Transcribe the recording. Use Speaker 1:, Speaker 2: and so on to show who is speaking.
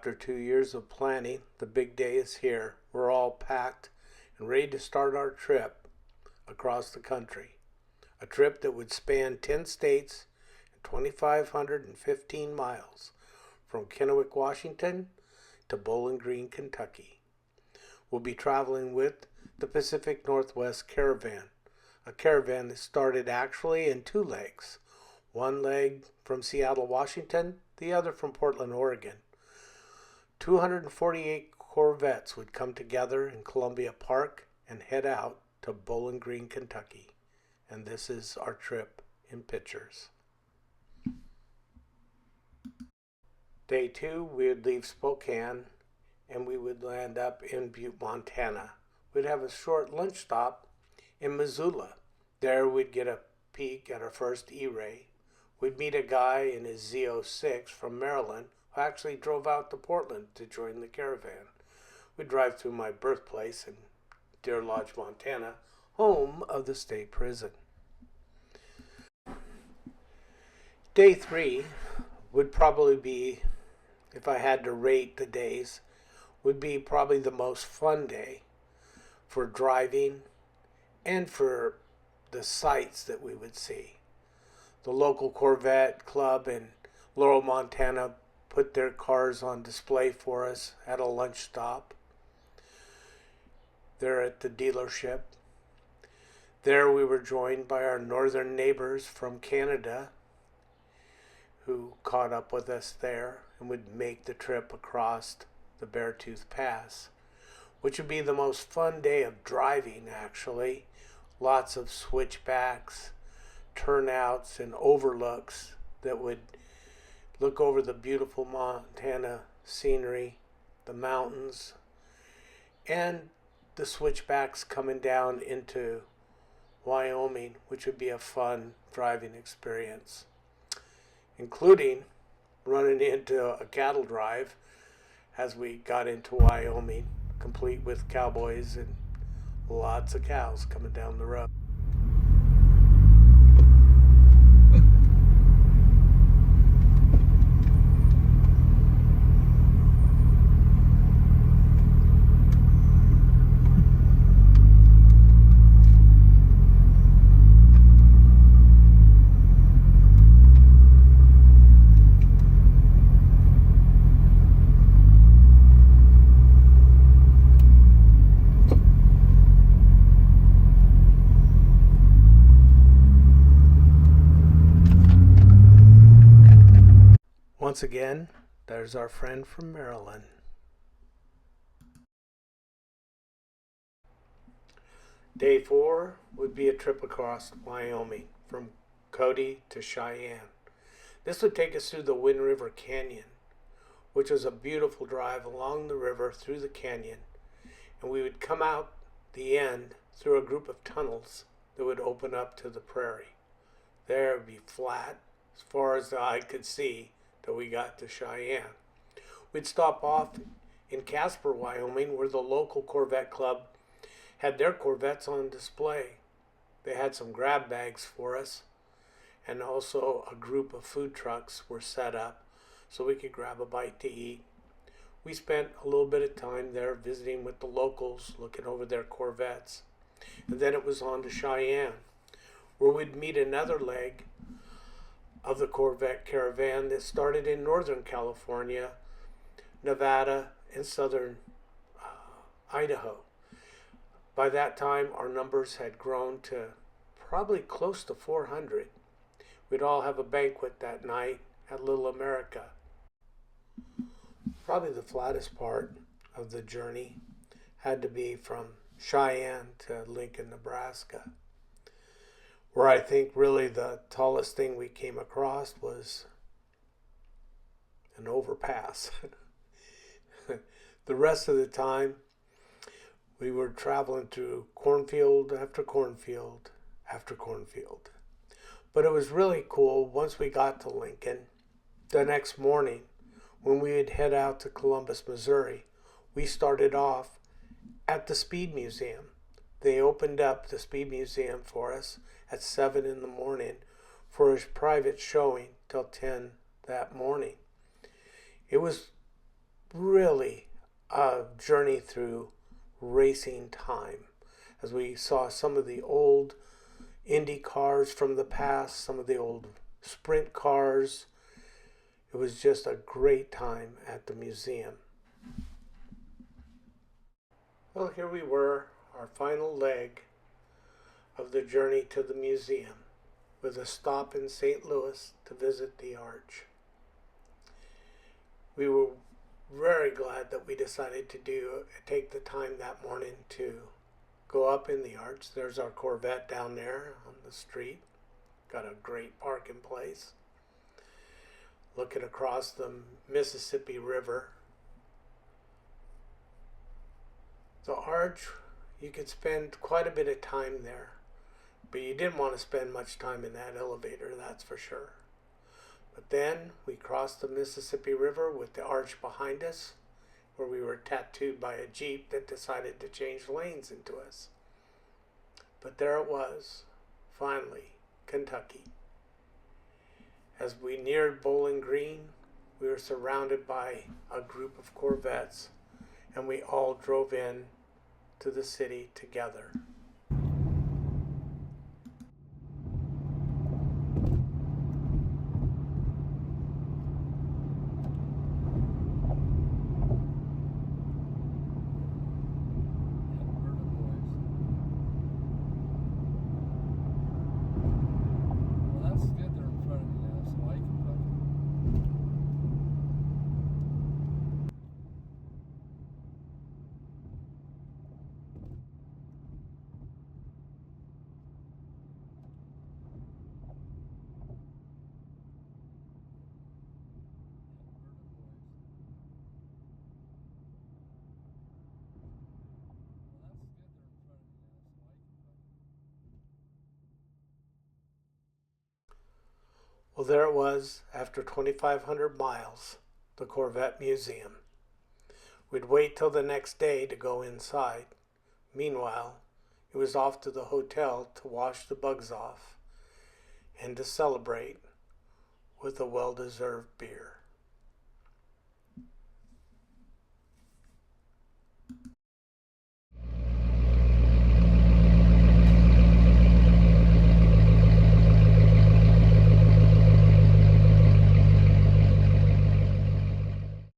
Speaker 1: After 2 years of planning, the big day is here. We're all packed and ready to start our trip across the country. A trip that would span 10 states and 2,515 miles from Kennewick, Washington to Bowling Green, Kentucky. We'll be traveling with the Pacific Northwest Caravan, a caravan that started actually in two legs. One leg from Seattle, Washington, the other from Portland, Oregon. 248 Corvettes would come together in Columbia Park and head out to Bowling Green, Kentucky. And this is our trip in pictures. Day 2, we would leave Spokane and we would land up in Butte, Montana. We'd have a short lunch stop in Missoula. There we'd get a peek at our first E-Ray. We'd meet a guy in his Z06 from Maryland who actually drove out to Portland to join the caravan. We'd drive through my birthplace in Deer Lodge, Montana, home of the state prison. Day 3 would probably be, if I had to rate the days, would be probably the most fun day for driving and for the sights that we would see. The local Corvette Club in Laurel, Montana put their cars on display for us at a lunch stop. There at the dealership. There we were joined by our northern neighbors from Canada who caught up with us there and would make the trip across the Beartooth Pass, which would be the most fun day of driving actually. Lots of switchbacks, turnouts, and overlooks that would look over the beautiful Montana scenery, the mountains, and the switchbacks coming down into Wyoming, which would be a fun driving experience, including running into a cattle drive as we got into Wyoming, complete with cowboys and lots of cows coming down the road. Once again, there's our friend from Maryland. Day 4 would be a trip across Wyoming from Cody to Cheyenne. This would take us through the Wind River Canyon, which was a beautiful drive along the river through the canyon, and we would come out the end through a group of tunnels that would open up to the prairie. There it would be flat as far as the eye could see till we got to Cheyenne. We'd stop off in Casper, Wyoming, where the local Corvette Club had their Corvettes on display. They had some grab bags for us, and also a group of food trucks were set up so we could grab a bite to eat. We spent a little bit of time there visiting with the locals, looking over their Corvettes. And then it was on to Cheyenne, where we'd meet another leg of the Corvette Caravan that started in Northern California, Nevada, and southern Idaho. By that time, our numbers had grown to probably close to 400. We'd all have a banquet that night at Little America. Probably the flattest part of the journey had to be from Cheyenne to Lincoln, Nebraska, where I think really the tallest thing we came across was an overpass. The rest of the time, we were traveling through cornfield after cornfield after cornfield. But it was really cool once we got to Lincoln. The next morning, when we would head out to Columbus, Missouri, we started off at the Speed Museum. They opened up the Speed Museum for us at 7 in the morning for a private showing till 10 that morning. It was really a journey through racing time as we saw some of the old Indy cars from the past, some of the old sprint cars. It was just a great time at the museum. Well, here we were, our final leg of the journey to the museum, with a stop in St. Louis to visit the arch. We were very glad that we decided to take the time that morning to go up in the arch. There's our Corvette down there on the street. Got a great parking place. Looking across the Mississippi River. The arch, you could spend quite a bit of time there, but you didn't want to spend much time in that elevator, that's for sure. But then we crossed the Mississippi River with the arch behind us, where we were tattooed by a Jeep that decided to change lanes into us. But there it was, finally, Kentucky. As we neared Bowling Green, we were surrounded by a group of Corvettes, and we all drove in to the city together. Well, there it was, after 2,500 miles, the Corvette Museum. We'd wait till the next day to go inside. Meanwhile, it was off to the hotel to wash the bugs off and to celebrate with a well-deserved beer.